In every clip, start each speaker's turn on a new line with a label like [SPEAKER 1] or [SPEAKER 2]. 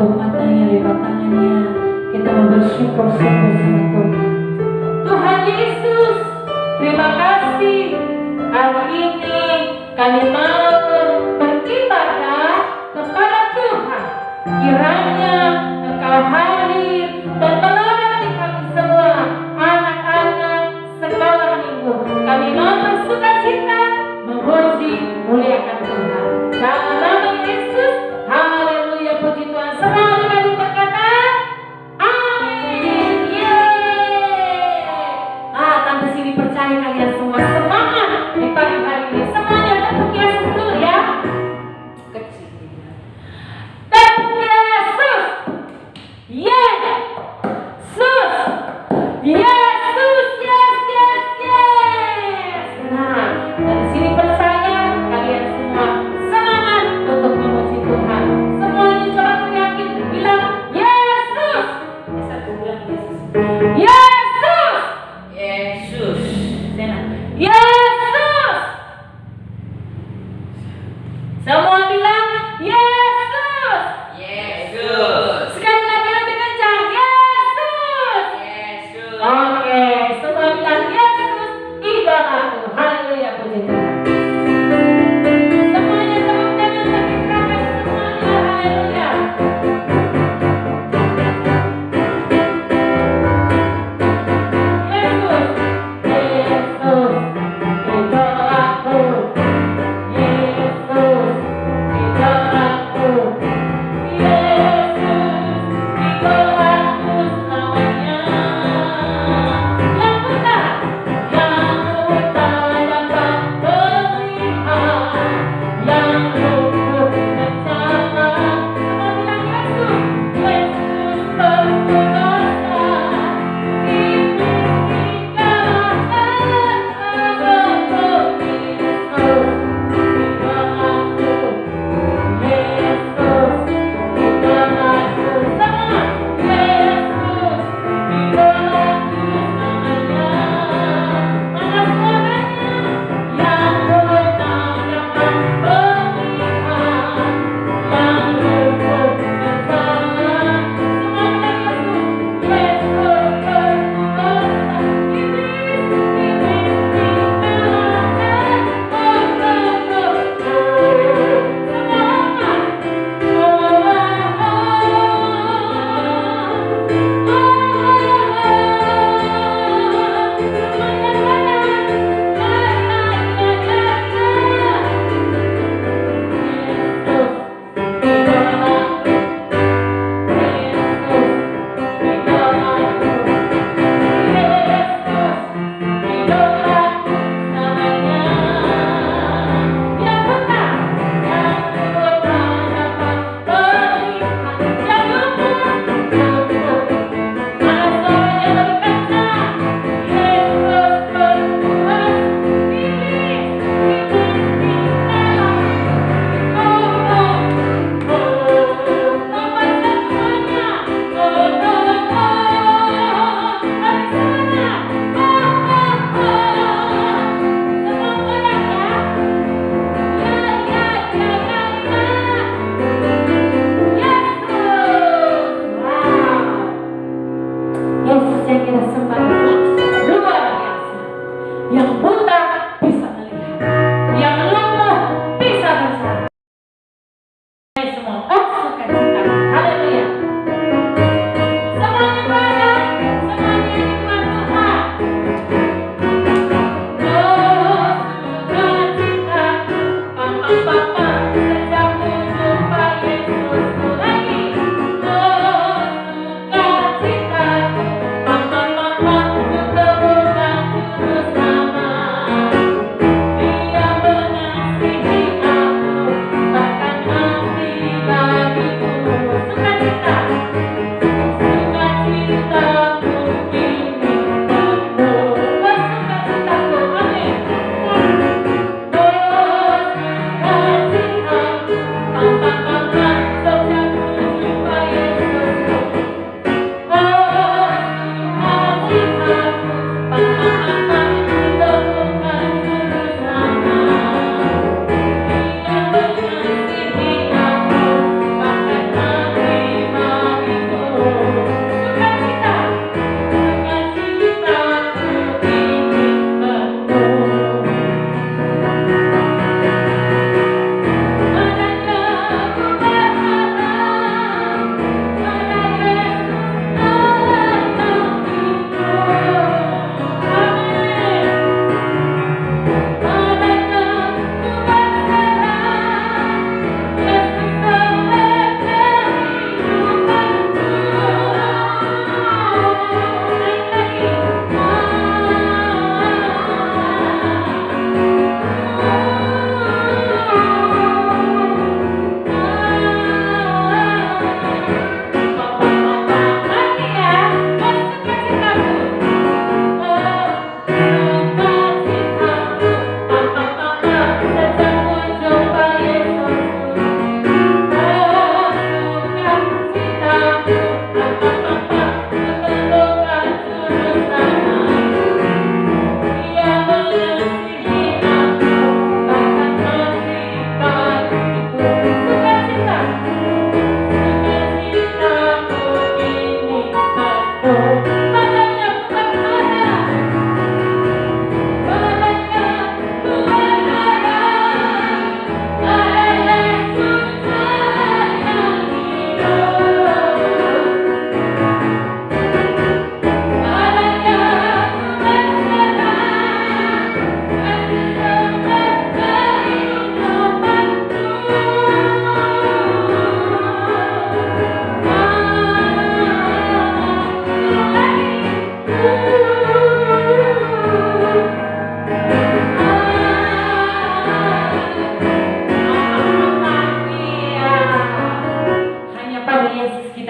[SPEAKER 1] tutup matanya, lipat tangannya. Kita mau bersyukur sungguh sama Tuhan. Tuhan Yesus, terima kasih. Hari ini kami mau beribadah kepada Tuhan. Kiranya Engkau hadir dan menolong kami semua, anak-anak sekolah minggu. Kami mau bersukacita, memuji, muliakan Tuhan. Dalam nama Yesus, haleluya, puji Tuhan. Semua kami berkata, amin. Tante sini percaya kalian semua semangat di pagi hari ini. Semuanya tepuk Yesus dulu ya. Kecil. Tepuk Yesus. Yesus. Yesus. Yes. Nah, dari sini percaya kalian semua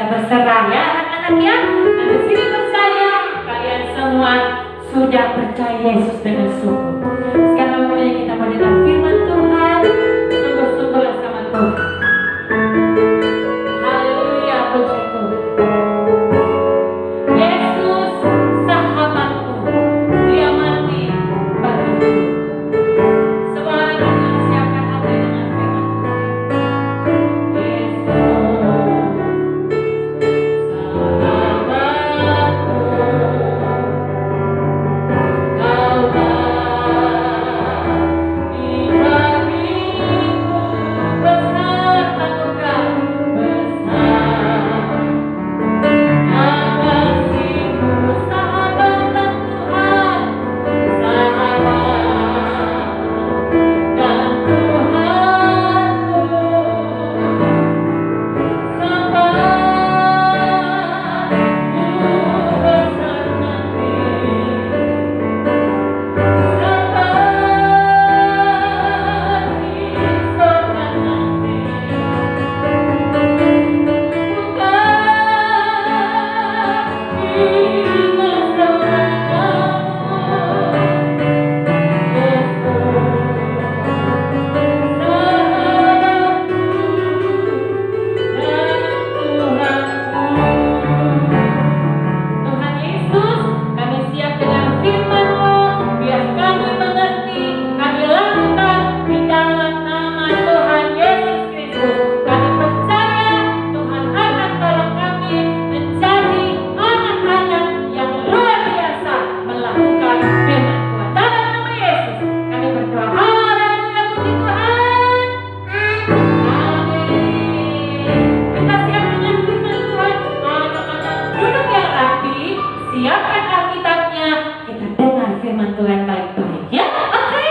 [SPEAKER 1] Kita berserah ya anak-anak ya. Dan di sini percaya kalian semua sudah percaya Yesus dengan sungguh. Sekarang waktunya kita mendengar firman Tuhan. Sungguh-sungguhlah sama Tuhan. Haleluya, puji Tuhan. Yesus sahabatku, dia mati bagiku. Semua orang yang siapkan hati dengan firman Tuhan. Yesus sahabatku, kau mati bagiku. Besar anugerah, besar kasih-Mu, sahabat dan Tuhan, sahabat dan Tuhanku, sahabatku besar nanti, sahabat di sorga nanti, Tuhan Yesus, kami siap dengan firman-Mu, biar kami mengerti, kami lakukan di dalam nama Tuhan Yesus Kristus. Kami percaya Tuhan akan tolong kami menjadi anak-anak yang luar biasa melakukan firman Tuhan. Dalam nama Yesus kami berdoa. Haleluya, puji Tuhan. Amin. Kita siap dengan firman Tuhan. Anak-anak duduk yang rapi, siapkan Alkitabnya. Kita dengar firman Tuhan baik-baik ya. Oke?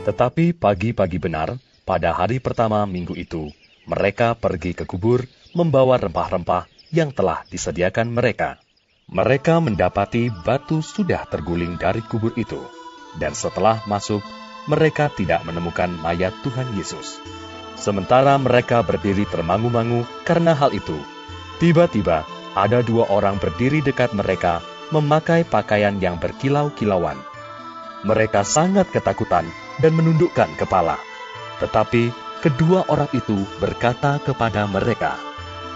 [SPEAKER 2] Tetapi pagi-pagi benar, pada hari pertama minggu itu, mereka pergi ke kubur membawa rempah-rempah yang telah disediakan mereka. Mereka mendapati batu sudah terguling dari kubur itu, dan setelah masuk, mereka tidak menemukan mayat Tuhan Yesus. Sementara mereka berdiri termangu-mangu karena hal itu, tiba-tiba ada dua orang berdiri dekat mereka memakai pakaian yang berkilau-kilauan. Mereka sangat ketakutan dan menundukkan kepala. Tetapi kedua orang itu berkata kepada mereka,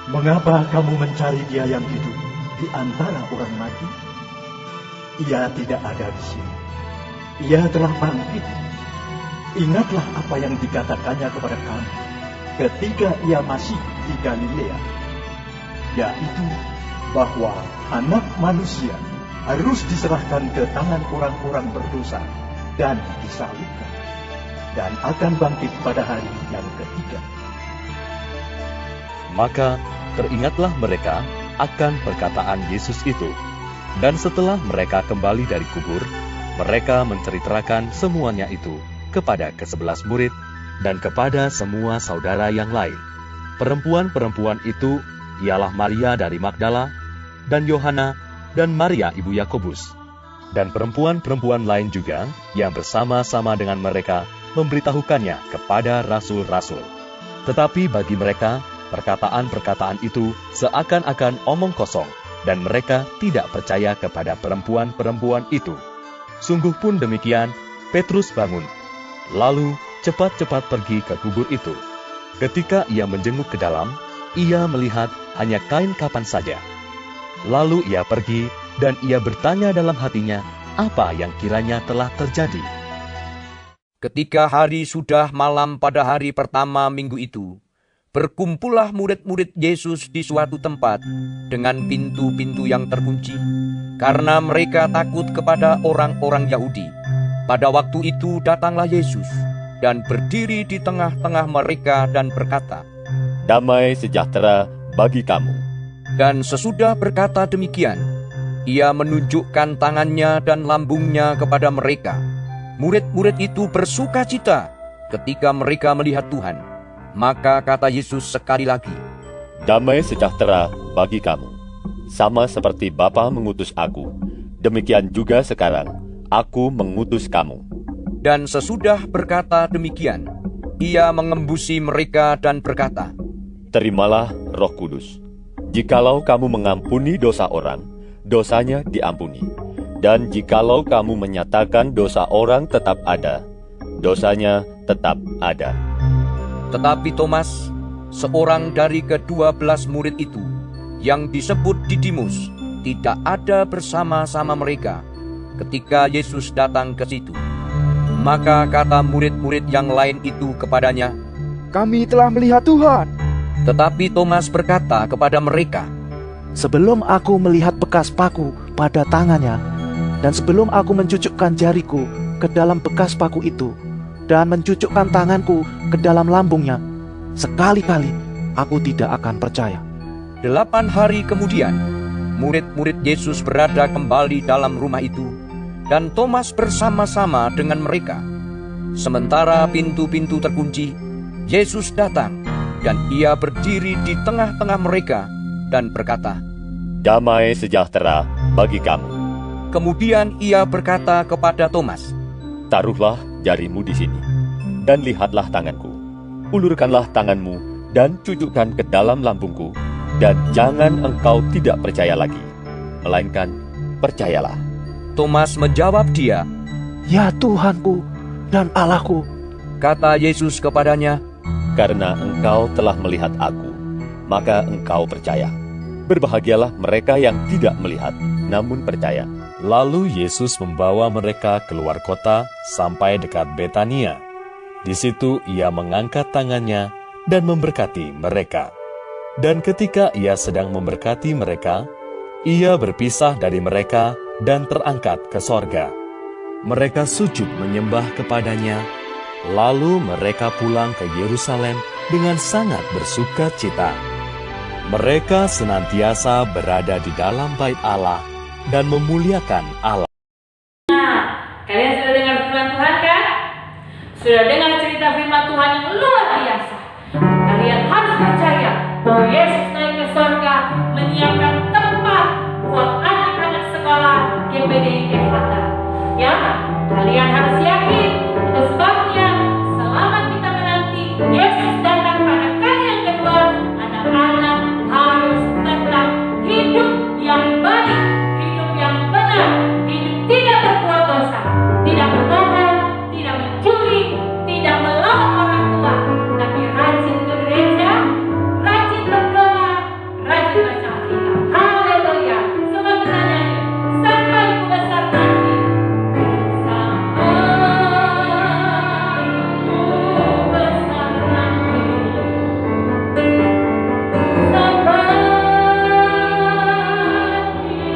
[SPEAKER 3] "Mengapa kamu mencari Dia yang hidup di antara orang mati? Ia tidak ada di sini. Ia telah bangkit. Ingatlah apa yang dikatakannya kepada kamu ketika ia masih di Galilea, yaitu bahwa Anak Manusia harus diserahkan ke tangan orang-orang berdosa dan disalibkan, dan akan bangkit pada hari yang ketiga."
[SPEAKER 2] Maka teringatlah mereka akan perkataan Yesus itu. Dan setelah mereka kembali dari kubur, mereka menceritakan semuanya itu kepada ke-11 murid dan kepada semua saudara yang lain. Perempuan-perempuan itu ialah Maria dari Magdala, dan Yohana, dan Maria ibu Yakobus. Dan perempuan-perempuan lain juga yang bersama-sama dengan mereka memberitahukannya kepada rasul-rasul. Tetapi bagi mereka, perkataan-perkataan itu seakan-akan omong kosong, dan mereka tidak percaya kepada perempuan-perempuan itu. Sungguh pun demikian, Petrus bangun, lalu cepat-cepat pergi ke kubur itu. Ketika ia menjenguk ke dalam, ia melihat hanya kain kapan saja. Lalu ia pergi, dan ia bertanya dalam hatinya apa yang kiranya telah terjadi.
[SPEAKER 4] Ketika hari sudah malam pada hari pertama minggu itu, berkumpullah murid-murid Yesus di suatu tempat dengan pintu-pintu yang terkunci, karena mereka takut kepada orang-orang Yahudi. Pada waktu itu datanglah Yesus dan berdiri di tengah-tengah mereka dan berkata,
[SPEAKER 5] "Damai sejahtera bagi kamu."
[SPEAKER 4] Dan sesudah berkata demikian, ia menunjukkan tangannya dan lambungnya kepada mereka. Murid-murid itu bersukacita ketika mereka melihat Tuhan. Maka kata Yesus sekali lagi,
[SPEAKER 5] "Damai sejahtera bagi kamu. Sama seperti Bapa mengutus aku, demikian juga sekarang aku mengutus kamu."
[SPEAKER 4] Dan sesudah berkata demikian, ia mengembusi mereka dan berkata,
[SPEAKER 5] Terimalah Roh Kudus. Jikalau kamu mengampuni dosa orang, dosanya diampuni. Dan jikalau kamu menyatakan dosa orang tetap ada, dosanya tetap ada.
[SPEAKER 4] Tetapi Thomas, seorang dari ke-12 murid itu, yang disebut Didimus, tidak ada bersama-sama mereka ketika Yesus datang ke situ. Maka kata murid-murid yang lain itu kepadanya,
[SPEAKER 6] Kami telah melihat Tuhan.
[SPEAKER 4] Tetapi Thomas berkata kepada mereka,
[SPEAKER 6] Sebelum aku melihat bekas paku pada tangannya, dan sebelum aku mencucukkan jariku ke dalam bekas paku itu, dan mencucukkan tanganku ke dalam lambungnya, sekali-kali aku tidak akan percaya.
[SPEAKER 4] 8 hari kemudian, murid-murid Yesus berada kembali dalam rumah itu, dan Thomas bersama-sama dengan mereka. Sementara pintu-pintu terkunci, Yesus datang, dan ia berdiri di tengah-tengah mereka, dan berkata,
[SPEAKER 5] Damai sejahtera bagi kamu.
[SPEAKER 4] Kemudian ia berkata kepada Thomas,
[SPEAKER 5] Taruhlah jarimu di sini, dan lihatlah tanganku. Ulurkanlah tanganmu, dan cucukkan ke dalam lambungku, dan jangan engkau tidak percaya lagi, melainkan percayalah.
[SPEAKER 4] Thomas menjawab dia,
[SPEAKER 6] Ya Tuhanku dan Allahku.
[SPEAKER 4] kata Yesus kepadanya,
[SPEAKER 5] Karena engkau telah melihat aku, maka engkau percaya. Berbahagialah mereka yang tidak melihat, namun percaya.
[SPEAKER 2] Lalu Yesus membawa mereka keluar kota sampai dekat Betania. Di situ ia mengangkat tangannya dan memberkati mereka. Dan ketika ia sedang memberkati mereka, ia berpisah dari mereka dan terangkat ke sorga. Mereka sujud menyembah kepadanya, lalu mereka pulang ke Yerusalem dengan sangat bersuka cita. Mereka senantiasa berada di dalam bait Allah dan memuliakan Allah.
[SPEAKER 1] Kalian sudah dengar firman Tuhan kan? Sudah dengar cerita firman Tuhan yang luar biasa. Kalian harus percaya bahwa Yesus naik ke surga menyiapkan tempat buat anak-anak sekolah GPDI Efata. Ya, kalian harus yakin. Itu sebabnya selama kita menanti Yesus datang pada kali yang kedua, anak-anak harus tetap hidup yang baik, hidup yang benar, hidup tidak berbuat dosa, tidak berbohong, tidak mencuri, tidak melawan orang tua, tapi rajin ke gereja, rajin berdoa, rajin baca Alkitab. Haleluya. Semua kita nyanyi sampai ku besar nanti. Sampai ku besar nanti. Sampai di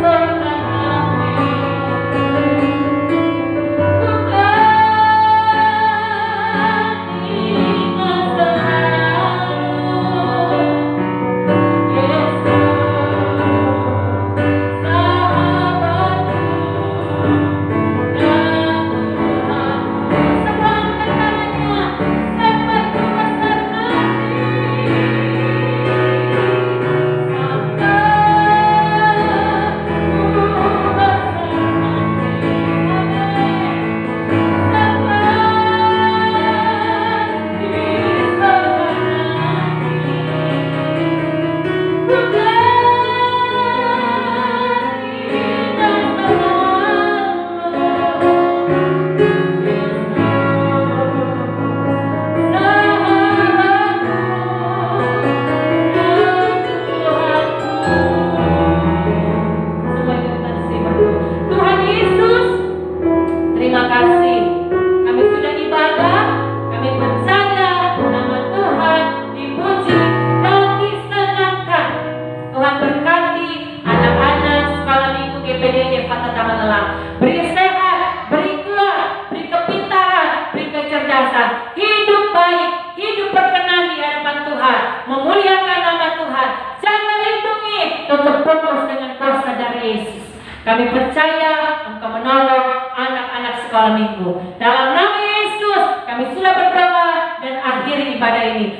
[SPEAKER 1] surga nanti. Ku kan ingat selalu Yesus sahabatku dan Tuhanku. Semua angkat tangannya sampai ku besar nanti. Tuhan Yesus, terima kasih. Kami sudah ibadah, kami percaya nama Tuhan dipuji dan disenangkan. Tuhan berkati anak-anak sekolah minggu GPDI Efata Tamangelang. Beri sehat, beri kuat, beri kepintaran, beri kecerdasan, hidup baik, hidup berkenan di hadapan Tuhan, memuliakan nama Tuhan. Jangan lindungi, tetap fokus dengan kuasa dari Yesus. Kami percaya Engkau menolong anak-anak sekolah minggu. Dalam nama Yesus kami sudah berdoa dan akhiri ibadah ini.